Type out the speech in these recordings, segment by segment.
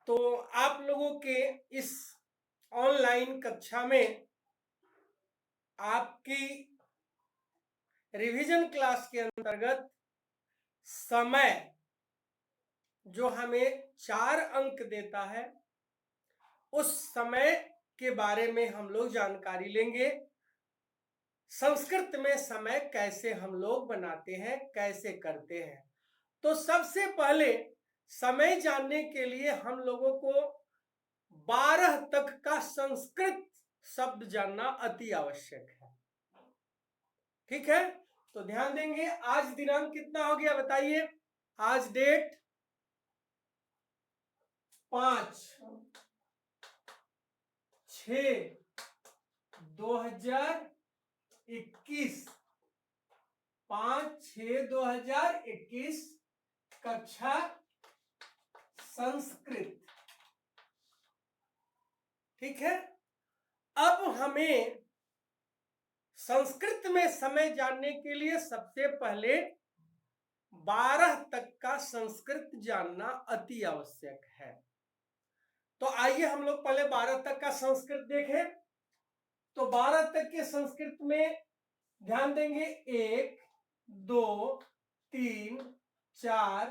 तो आप लोगों के इस ऑनलाइन कक्षा में आपकी रिवीजन क्लास के अंतर्गत समय जो हमें 4 अंक देता है, उस समय के बारे में हम लोग जानकारी लेंगे। संस्कृत में समय कैसे हम लोग बनाते हैं, कैसे करते हैं। तो सबसे पहले समय जानने के लिए हम लोगों को 12 तक का संस्कृत शब्द जानना अति आवश्यक है। ठीक है, तो ध्यान देंगे। आज दिनांक कितना हो गया बताइए? आज डेट 5/6/2021, 5/6/2021, कक्षा संस्कृत। ठीक है, अब हमें संस्कृत में समय जानने के लिए सबसे पहले 12 तक का संस्कृत जानना अति आवश्यक है। तो आइए हम लोग पहले 12 तक का संस्कृत देखें। तो 12 तक के संस्कृत में ध्यान देंगे 1 2 3 4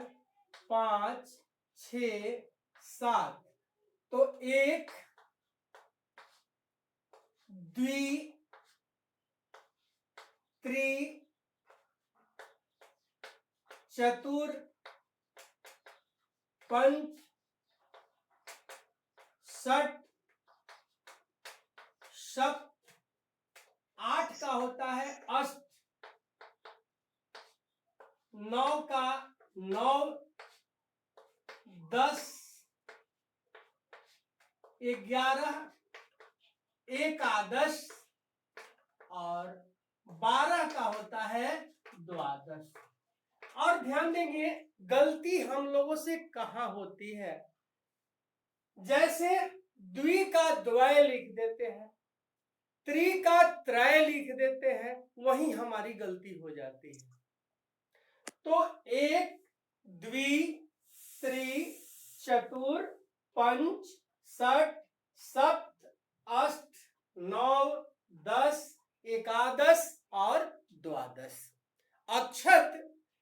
5 6 7। तो 1 द्वि त्रि चतुर पंच षट सप्त, 8 का होता है अष्ट, 9 का 9, 10 11 एकादश और 12 का होता है द्वादश। और ध्यान देंगे गलती हम लोगों से कहां होती है। जैसे द्वि का द्वय लिख देते हैं, त्रि का त्रय लिख देते हैं, वही हमारी गलती हो जाती है। तो 1 द्वि त्रि चतुर पंच षट सप्त अष्ट 9 10 एकादश और द्वादश। अक्षत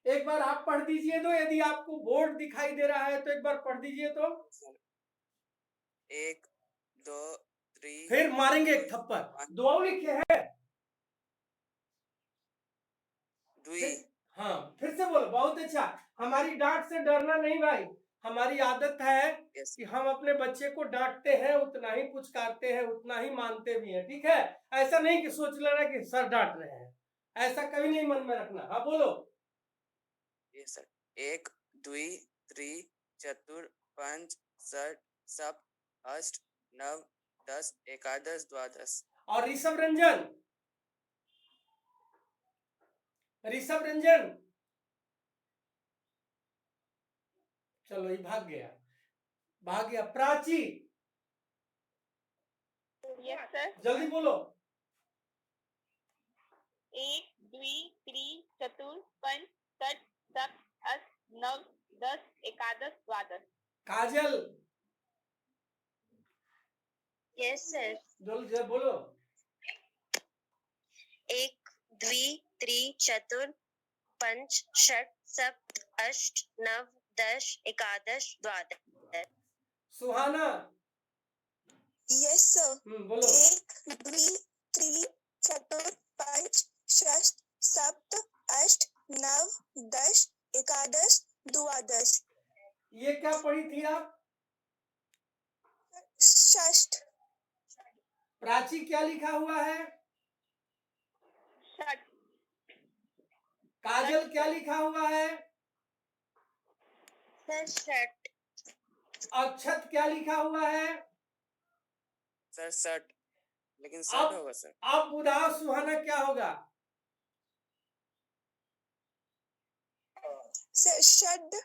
एक बार आप पढ़ दीजिए। तो यदि आपको बोर्ड दिखाई दे रहा है तो एक बार पढ़ दीजिए। तो 1 2 3, फिर मारेंगे एक थप्पड़। दो लिखे हैं द्वि। हाँ, फिर से बोलो। बहुत अच्छा। हमारी डांट से डरना नहीं भाई। हमारी आदत है कि हम अपने बच्चे को डांटते हैं, उतना ही पुचकारते हैं, उतना ही मानते भी हैं। ठीक है, ऐसा नहीं कि सोच लेना कि सर डांट रहे हैं, ऐसा कभी नहीं मन में रखना। हाँ बोलो। Yes sir. 1 द्वि त्रि चतुर पंच षट सप्त अष्ट 9 10 एकादश द्वादश। और ऋषभ रंजन, ऋषभ रंजन, चलो ये भाग गया, भाग गया। Prachi, yes sir. जल्दी बोलो। 1 द्वि त्रि चतुर पंच षट सप्त अष्ट 9 10 एकादश द्वादश। काजल, यस सर। जल्दी बोलो। 1 द्वि त्रि चतुर पंच षट सप्त अष्ट 9 10 एकादश द्वादश। सुहाना, यस सर। बोलो। 1 द्वि त्रि चतुर पंच षट सप्त अष्ट 9 10 एकादश द्वादश। ये क्या पढ़ी थी आप? षष्ठ। प्राची, क्या लिखा हुआ है? षट। काजल, क्या लिखा हुआ है? सर षट। अक्षत, क्या लिखा हुआ है? सर षट, लेकिन षट होगा सर। अब बुधाओ सुहाना, क्या होगा? सर षड।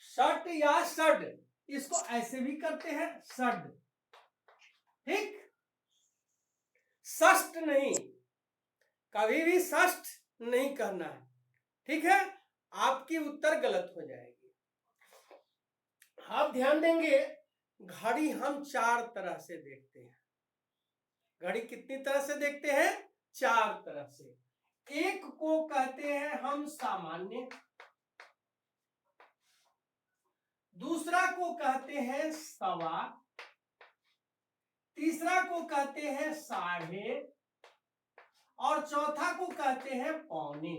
षट या षड, इसको ऐसे भी करते हैं षड। ठीक, षष्ठ नहीं, कभी भी षष्ठ नहीं कहना है। ठीक है, आपकी उत्तर गलत हो जाएगी। आप ध्यान देंगे घड़ी हम 4 तरह से देखते हैं। घड़ी कितनी तरह से देखते हैं? 4 तरह से। एक को कहते हैं हम सामान्य, दूसरा को कहते हैं सवा, तीसरा को कहते हैं साढ़े, और चौथा को कहते हैं पौने।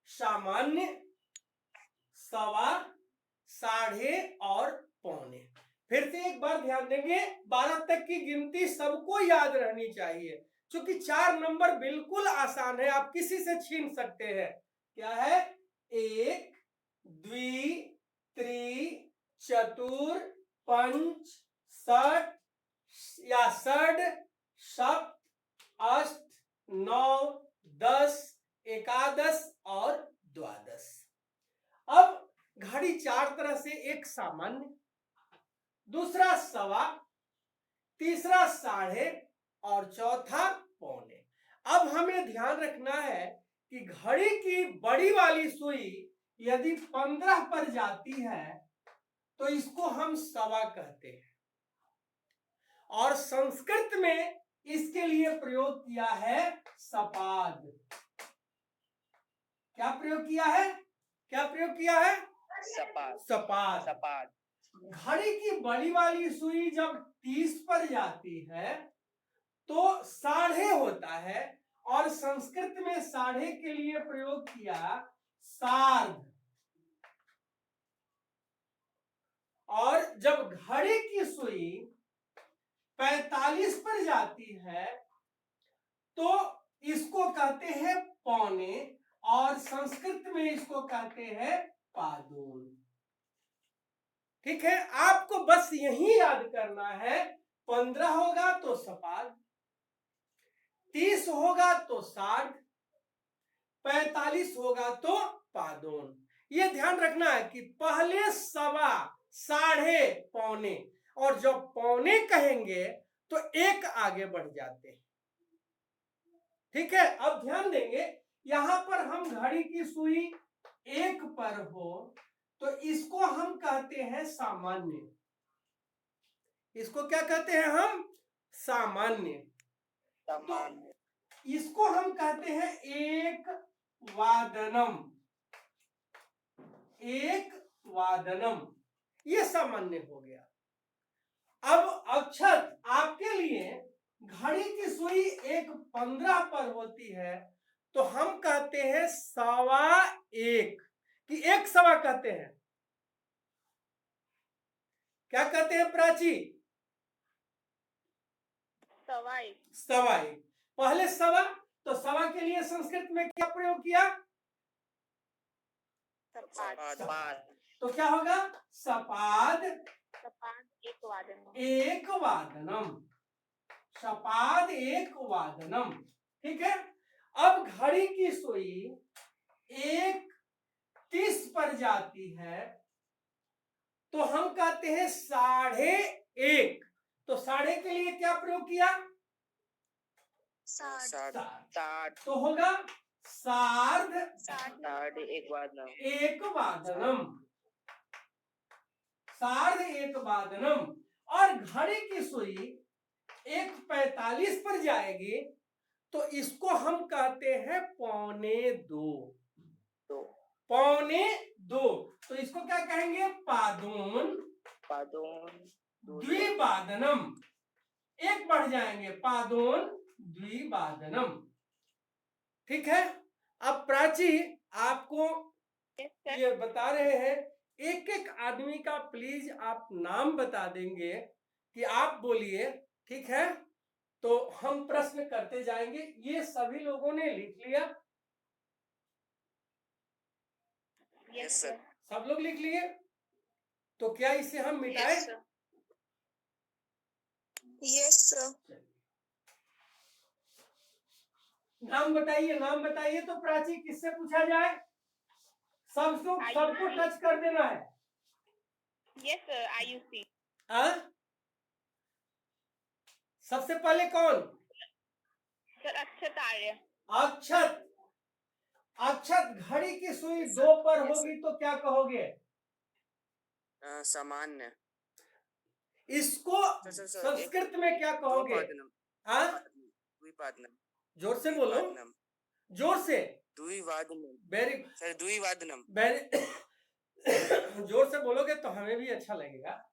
सामान्य, सवा, साढ़े और पौने। फिर से एक बार ध्यान देंगे, 12 तक की गिनती सबको याद रहनी चाहिए, क्योंकि 4 नंबर बिल्कुल आसान है, आप किसी से छीन सकते हैं। क्या है? 1, द्वि, त्रि, चतुर, पंच, षट या षड, सप्त, अष्ट, 9, 10, एकादश और द्वादश। अब घड़ी 4 तरह से, एक सामान्य, दूसरा सवा, तीसरा साढ़े और चौथा पौने। अब हमें ध्यान रखना है कि घड़ी की बड़ी वाली सुई यदि 15 पर जाती है तो इसको हम सवा कहते हैं, और संस्कृत में इसके लिए प्रयोग किया है सपाद। क्या प्रयोग किया है? क्या प्रयोग किया है? सपाद। सपाद। सपाद। घड़ी की बड़ी वाली सुई जब 30 पर जाती है तो साढ़े होता है, और संस्कृत में साढ़े के लिए प्रयोग किया सार्ध। और जब घड़ी की सुई 45 पर जाती है तो इसको कहते हैं पौने, और संस्कृत में इसको कहते हैं पादोन। ठीक है, आपको बस यही याद करना है, 15 होगा तो सपाद, 30 होगा तो सार्ध, 45 होगा तो पादोन। ये ध्यान रखना है कि पहले सवा, साढ़े, पौने, और जब पौने कहेंगे तो एक आगे बढ़ जाते हैं। ठीक है, अब ध्यान देंगे, यहां पर हम घड़ी की सुई 1 पर हो तो इसको हम कहते हैं सामान्य। इसको क्या कहते हैं हम? सामान्य। तो इसको हम कहते हैं एक वादनम। एक वादनम, ये सामान्य हो गया। अब अक्षत आपके लिए, घड़ी की सुई 1:15 पर होती है तो हम कहते हैं सवा एक, कि एक सवा कहते हैं। क्या कहते हैं प्राची? सवा एक। सवा एक। पहले सवा, तो सवा के लिए संस्कृत में क्या प्रयोग किया? सपाद। सपाद। तो क्या होगा? सपाद। सपाद एक वादनम। एक वादनम। सपाद एक वादनम। ठीक है, अब घड़ी की सुई 1:30 पर जाती है तो हम कहते हैं साढ़े एक। तो साढ़े के लिए क्या प्रयोग किया? साठ। तो होगा सार्ध एक वादनम। एक वादनम। सार्ध एक वादनम। और घड़ी की सुई 1:45 पर जाएगी तो इसको हम कहते हैं पौने दो। पौने दो, तो इसको क्या कहेंगे? पादोन। पादोन। द्विवादनम। एक बढ़ जाएंगे, पादोन द्विवादनम। ठीक है, अब प्राची आपको ये बता रहे हैं, एक एक आदमी का प्लीज आप नाम बता देंगे कि आप बोलिए। ठीक है, तो हम प्रश्न करते जाएंगे। ये सभी लोगों ने लिख लिया? Yes sir. सब लोग लिख लिए? तो क्या इसे हम मिटाएं? Yes sir. नाम बताइए, नाम बताइए। तो प्राची किससे पूछा जाए? सबको टच कर देना है। Yes sir, Ayushi. सबसे पहले कौन? सर अक्षत आर्य। अक्षत। अक्षत, घड़ी की सुई 2 पर होगी तो क्या कहोगे? सामान्य। इसको सर संस्कृत में क्या कहोगे? द्विपादनम। हाँ, द्विपादनम। जोर से बोलो, जोर से। द्विवादनम। वेरी सर द्विवादनम। वेरी जोर से बोलोगे तो हमें भी अच्छा लगेगा।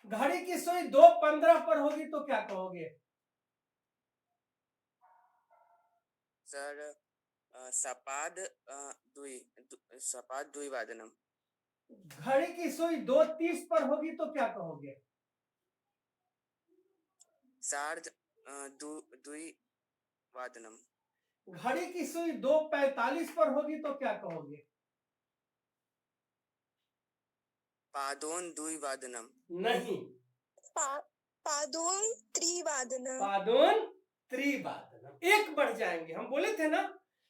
घड़ी की सुई 2:15 पर होगी तो क्या कहोगे? सर सपाद सपाद द्विवादनम। घड़ी की सुई 2:30 पर होगी तो क्या कहोगे? सार्ध द्विवादनम। घड़ी की सुई 2:45 पर होगी तो क्या कहोगे? पादोन द्विवादनम। नहीं, पादोन त्रिवादनम। पादोन त्रिवादनम। एक बढ़ जाएंगे, हम बोले थे ना।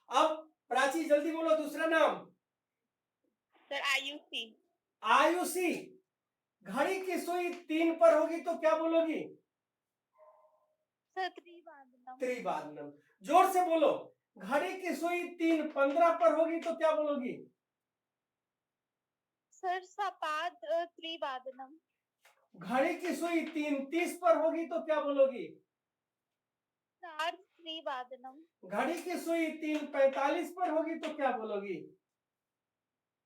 अब प्राची जल्दी बोलो दूसरा नाम। सर आयुषी। आयुषी। घड़ी की सुई 3 पर होगी तो क्या बोलोगी? सर त्रिवादनम। त्रिवादनम। जोर से बोलो। घड़ी की सुई 3:15 पर होगी तो क्या बोलोगी? सर सपाद त्रिवादनम। घड़ी की सुई 3:30 पर होगी तो क्या बोलोगी? सार्ध त्रिवादनम। घड़ी की सुई 3:45 पर होगी तो क्या बोलोगी?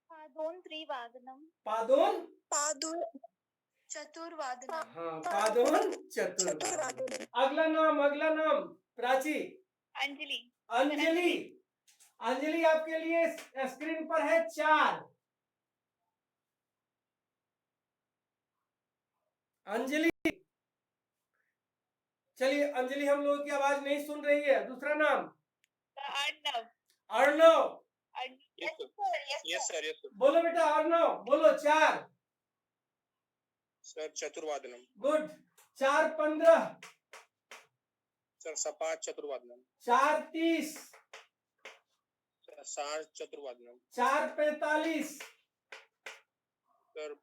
पादोन त्रिवादनम। पादोन पादोन चतुर्वादनम। हाँ, पादोन चतुर्वादनम। अगला नाम प्राची। अंजलि। अंजलि। अंजलि आपके लिए स्क्रीन पर है 4। अंजलि। चलिए अंजलि, हम लोगों की आवाज नहीं सुन रही है। दूसरा नाम। अर्णव। अर्णव। Yes sir. बोलो बेटा अर्णव, बोलो 4। सर चतुर्वादनम। गुड। 4:15। सर सपाद चतुर्वादनम। 4:30। सार चतुर्वादनम। 4:45। सर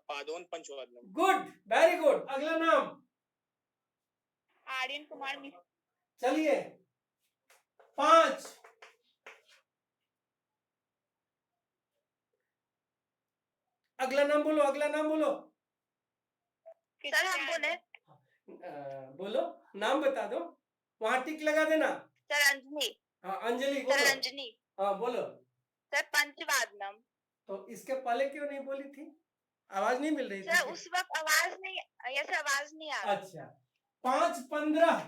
पादोन पंचवादनम। Good, very good. अगला नाम। आर्यन कुमार मिश्र। चलिए 5। अगला नाम बोलो, अगला नाम बोलो। सर हम बोले। बोलो, नाम बता दो, वहां टिक लगा देना। सर अंजलि। हाँ अंजलि सर बोलो। अंजलि। हाँ बोलो। सर पंचवादनम। तो इसके पहले क्यों नहीं बोली थी? आवाज नहीं मिल रही सर थी? उस वक्त आवाज नहीं, ऐसे आवाज नहीं आ रहा। अच्छा। 5:15।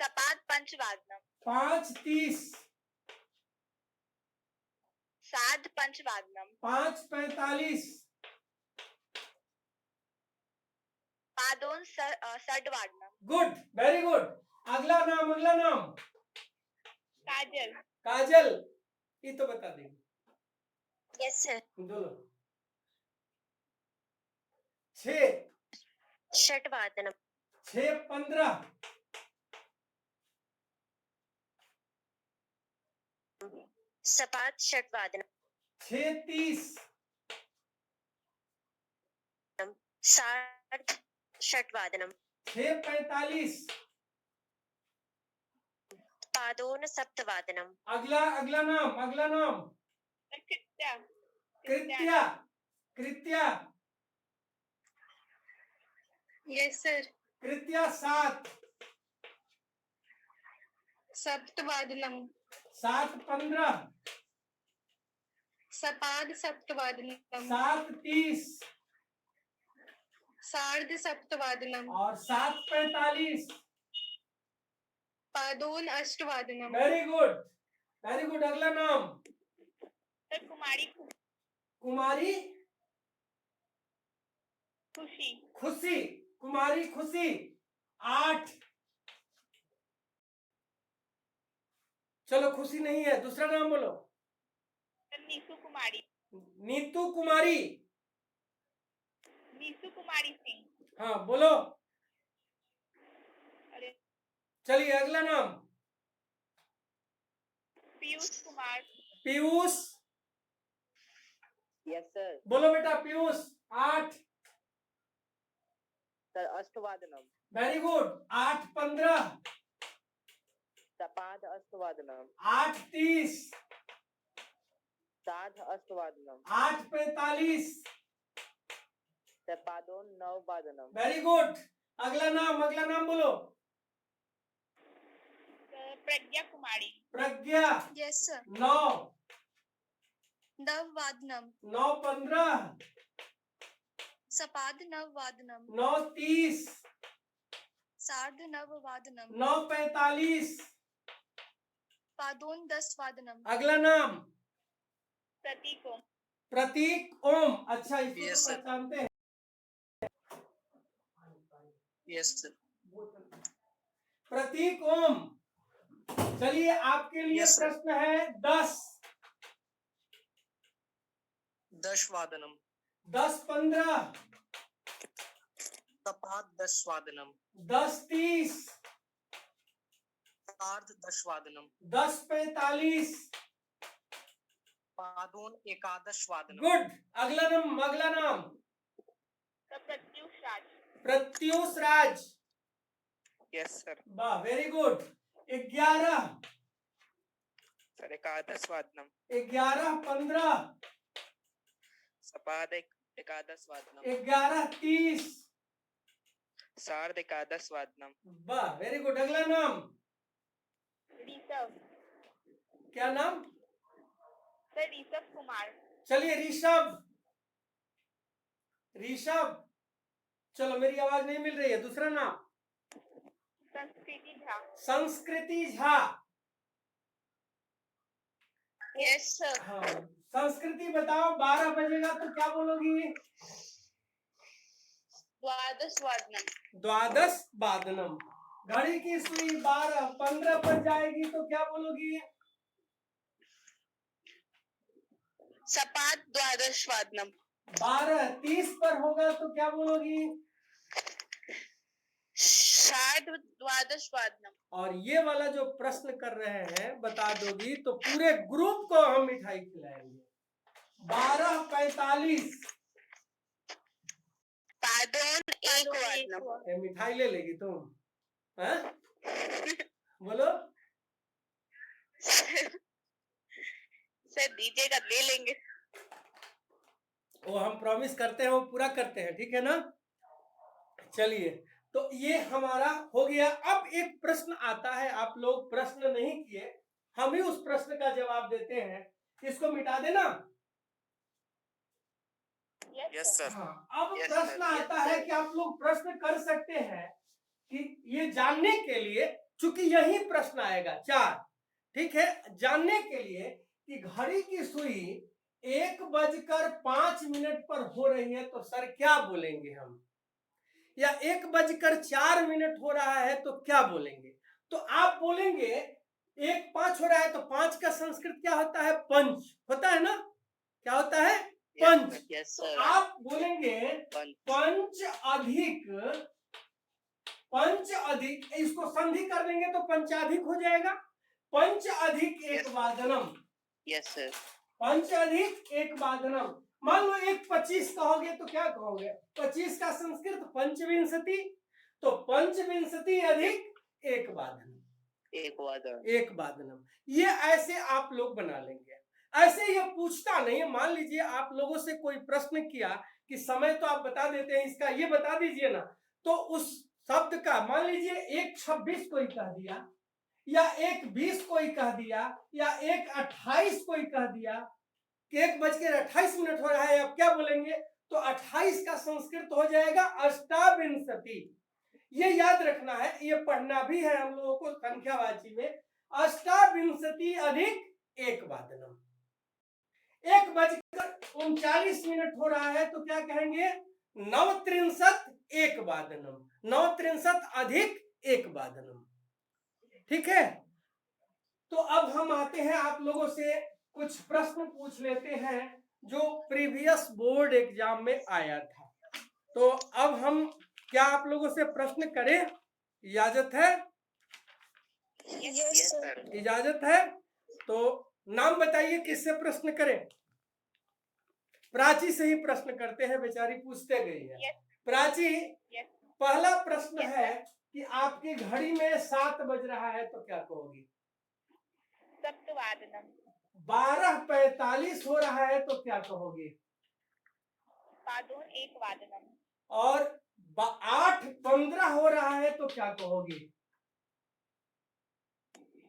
सपाद पंचवादनम। 5:30। साध पंचवादनम। 5:45। पादोन षडवादनम। Good, very good. अगला नाम, अगला नाम। काजल। काजल। ये तो बता देंगे। Yes sir. बोलो। 6। षटवादनम। 6:15। सपाद षटवादनम। 6:30। सार्ध षटवादनम। 6:45। पादोन सप्तवादनम। अगला अगला नाम, अगला नाम। कृत्या। कृत्या। कृत्या। Yes sir. कृत्या 7। सप्तवादनम। 7:15। सपाद सप्तवादनम। 7:30। सार्ध सप्तवादनम। और 7:45। पादोन अष्टवादनम। Very good, very good. अगला नाम। सर कुमारी कुमारी खुशी। खुशी। कुमारी खुशी 8। चलो खुशी नहीं है, दूसरा नाम बोलो। सर नीतू कुमारी। नीतू कुमारी। नीतू कुमारी सिंह। हाँ बोलो। अरे चलिए अगला नाम। पीयूष कुमार। पीयूष। Yes sir. बोलो बेटा पीयूष 8। सर अष्टवादनम। Very good. 8:15। सपाद अष्टवादनम। 8:30। सार्ध-अष्टवादनम 8:45। सपादोन-नववादनम वेरी गुड। अगला नाम बोलो। प्रज्ञा कुमारी। प्रज्ञा। Yes, sir. 9। नववादनम 9:15। सपादनववादनम 9:30। सार्धनववादनम 9:45। पादोनदशवादनम। अगला नाम प्रतीक ओम। प्रतीक ओम। अच्छा, इसको Yes, तो sir. पहचानते हैं। यस सर प्रतीक ओम। चलिए, आपके लिए Yes, sir. प्रश्न है 10। 10वादनम 10:15। सपाद-दशवादनम 10:30। सार्ध-दशवादनम 10:45। पादोन-एकादशवादनम गुड। अगला नाम प्रत्युष राज। प्रत्यूष राज। यस सर वाह, वेरी गुड। 11। सर एकादशवादनम 11:15। सपाद-एकादशवादनम 11:30। सार्ध-एकादशवादनम वाह, वेरी गुड। अगला नाम ऋषभ। क्या नाम? सर ऋषभ कुमार। चलिए, ऋषभ। चलो, मेरी आवाज नहीं मिल रही है। दूसरा नाम संस्कृति झा। संस्कृति झा। Yes, sir. हाँ, संस्कृति बताओ, 12 बजेगा तो क्या बोलोगी? द्वादशवादनम 12वादनम। घड़ी की सुई 12:15 पर जाएगी तो क्या बोलोगी? सपाद द्वादशवादनम 12:30 पर होगा तो क्या बोलोगी? सार्ध द्वादशवादनम। और ये वाला जो प्रश्न कर रहे हैं बता दोगी तो पूरे ग्रुप को हम मिठाई खिलाएंगे। 12:45। पादोन एक वादनम। ये मिठाई ले लेगी तुम? हैं? बोलो। सर दीजिएगा, ले लेंगे। वो हम प्रॉमिस करते हैं, वो पूरा करते हैं, ठीक है ना? चलिए, तो ये हमारा हो गया। अब एक प्रश्न आता है, आप लोग प्रश्न नहीं किए, हम ही उस प्रश्न का जवाब देते हैं। इसको मिटा देना। यस सर हाँ, अब Yes, प्रश्न sir. आता है कि आप लोग प्रश्न कर सकते हैं कि ये जानने के लिए, चूंकि यही प्रश्न आएगा 4, ठीक है, जानने के लिए कि घड़ी की सुई 1:05 पर हो रही है तो सर क्या बोलेंगे हम, या 1:04 हो रहा है तो क्या बोलेंगे? तो आप बोलेंगे 1:05 हो रहा है तो 5 का संस्कृत क्या होता है? पंच होता है ना? क्या होता है? पंच। यस तो सर आप बोलेंगे पंच अधिक, इसको संधि कर देंगे तो पंचाधिक हो जाएगा। पंच अधिक एक वादनम। यस सर पंच अधिक एक वादनम। मान लो 1:25 कहोगे तो क्या कहोगे? 25 का संस्कृत पंचविंशति, तो पंचविंशति अधिक एक वादनम। एक वादनम। ये ऐसे आप लोग बना लेंगे। ऐसे ये पूछता नहीं है। मान लीजिए आप लोगों से कोई प्रश्न किया कि समय तो आप बता देते हैं, इसका ये बता दीजिए ना, तो उस शब्द का मान लीजिए 1:26 कोई कह दिया, या 1:20 कोई कह दिया, या 1:28 कोई कह दिया कि 1:28 हो रहा है, आप क्या बोलेंगे? तो 28 का संस्कृत हो जाएगा अष्टाविंशति। ये याद रखना है, ये पढ़ना भी है हम लोगों को संख्यावाची में। अष्टाविंशति अधिक एक वादनम। 1:39 हो रहा है तो क्या कहेंगे? 39 एक वादनम। 39 अधिक एक वादनम। ठीक है, तो अब हम आते हैं, आप लोगों से कुछ प्रश्न पूछ लेते हैं जो प्रीवियस बोर्ड एग्जाम में आया था। तो अब हम क्या आप लोगों से प्रश्न करें? इजाजत है? Yes sir. इजाजत है? तो नाम बताइए, किससे प्रश्न करें? प्राची से ही प्रश्न करते हैं, बेचारी पूछते गई है। प्राची, पहला प्रश्न है कि आपकी घड़ी में 7 बज रहा है तो क्या कहोगी? सप्तवादनम। 12:45 हो रहा है तो क्या कहोगे? पादोन एक वादनम। और 8:15 हो रहा है तो क्या कहोगे?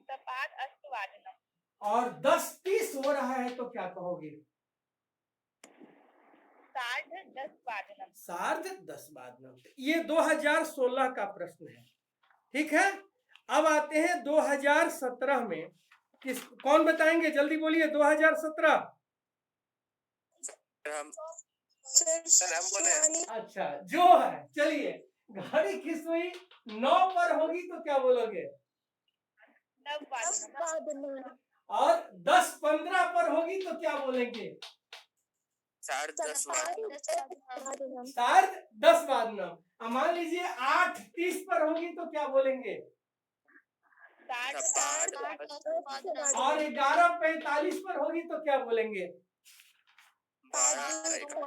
सपाद अष्ट वादनम। और 10:30 हो रहा है तो क्या कहोगे? साढ़ 10 वादनम। 10:30 वादनम। ये 2016 का प्रश्न है, ठीक है। अब आते हैं 2017 में। कौन बताएंगे? जल्दी बोलिए। 2017। हम सर हम बोले। अच्छा, जो है, चलिए। घड़ी की सुई 9 पर होगी तो क्या बोलोगे? नव वादनम। और 10:15 पर होगी तो क्या बोलेंगे? 10:30 वादनम। 10:30 वादनम। अब मान लीजिए 8:30 पर होगी तो क्या बोलेंगे? सपाद अष्ट वादनम। और 11:45 पर होगी तो क्या बोलेंगे? 12:15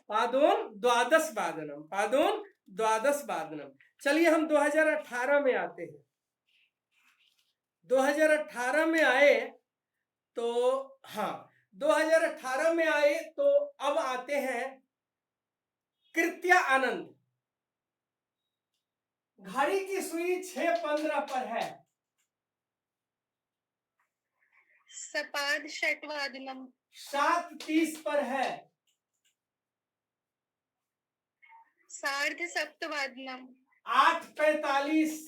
पादोन द्वादश वादनम। पादोन द्वादश वादनम। चलिए हम 2018 में आते हैं। 2018 में आए तो, हाँ, 2018 में आए तो अब आते हैं कृत्या आनंद। घड़ी की सुई 6:15 पर है। सपाद षटवादनम। 7:30 पर है। सार्ध सप्तवादनम। 8:45।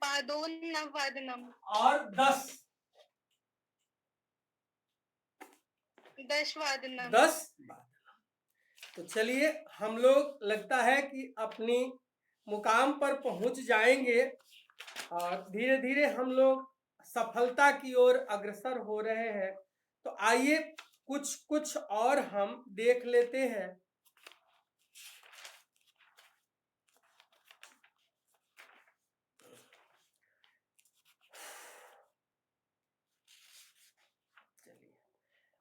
पादोन नववादनम। और 10 दशवादनम। 10। तो चलिए हम लोग लगता है कि अपनी मुकाम पर पहुंच जाएंगे और धीरे धीरे हम लोग सफलता की ओर अग्रसर हो रहे हैं। तो आइए कुछ कुछ और हम देख लेते हैं।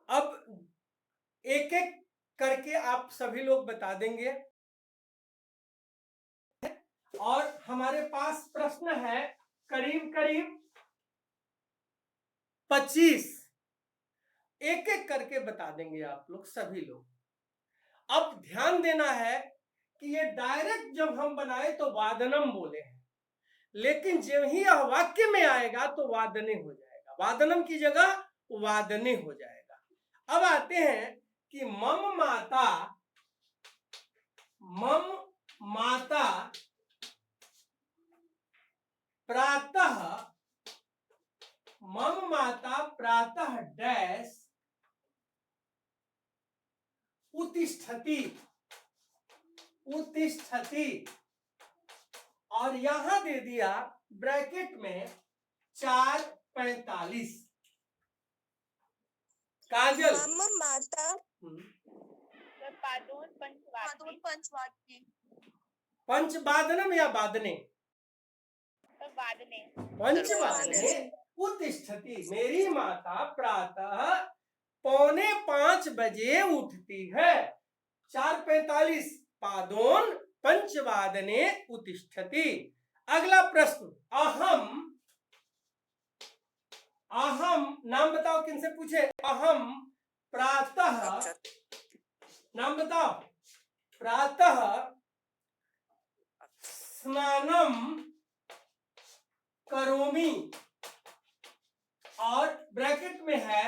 अब एक एक करके आप सभी लोग बता देंगे। और हमारे पास प्रश्न है करीब करीब 25। एक एक करके बता देंगे आप लोग सभी लोग। अब ध्यान देना है कि ये डायरेक्ट जब हम बनाए तो वादनम बोले हैं, लेकिन जब ही यह वाक्य में आएगा तो वादने हो जाएगा। वादनम की जगह वादने हो जाएगा। अब आते हैं कि मम माता प्रातः, मम माता प्रातः डैश उत्तिष्ठति। और यहां दे दिया ब्रैकेट में 4:45। काजल। मम माता पादोन पंचवादने। पंचवादनम या वादने? वादने। पंचवादने उत्तिष्ठति। मेरी माता प्रातः 4:45 बजे उठती है। 4:45 पादोन पंचवादने उत्तिष्ठति। अगला प्रश्न, अहम नाम बताओ। किनसे पूछे? अहम प्रातः, नाम बताओ। प्रातः स्नानम करोमि। और ब्रैकेट में है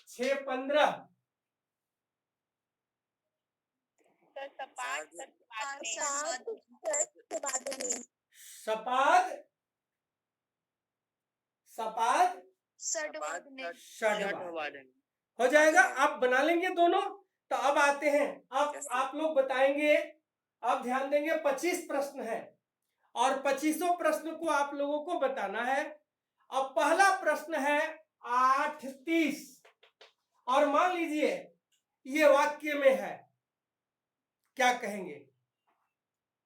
6:15। सपाद षड्वादन हो जाएगा। आप बना लेंगे दोनों। तो अब आते हैं, अब आप लोग बताएंगे। अब ध्यान देंगे, 25 प्रश्न है और 25 प्रश्न को आप लोगों को बताना है। अब पहला प्रश्न है 8:30। और मान लीजिए ये वाक्य में है, क्या कहेंगे?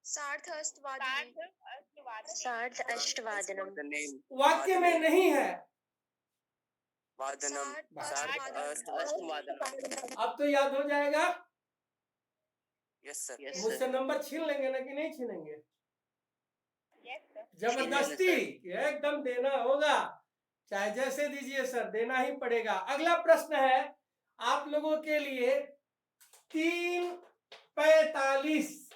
सार्ध अष्टवादनम। वाक्य में नहीं है। वादनम। अब तो याद हो जाएगा। Yes sir. मुझसे नंबर छीन लेंगे ना कि नहीं छीनेंगे? जबरदस्ती एकदम देना होगा, चाहे जैसे दीजिए सर, देना ही पड़ेगा। अगला प्रश्न है आप लोगों के लिए 3:45।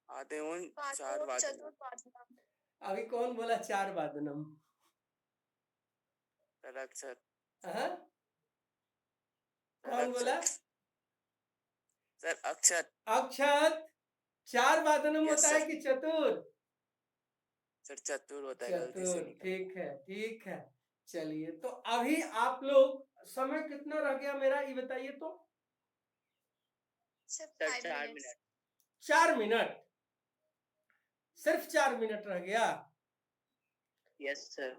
आधे उन चार वादनम। अभी कौन बोला 4 वादनम? सर अक्षत। हाँ? कौन बोला? सर अक्षत। अक्षत 4 वादनम Yes, होता है sir. कि चतुर? सर चतुर होता है, गलती से चतुर, निकल। ठीक है ठीक है। चलिए तो अभी आप लोग, समय कितना रह गया मेरा ये बताइए तो? Sir 4 minute. 4 मिनट, सिर्फ 4 मिनट रह गया। Yes sir.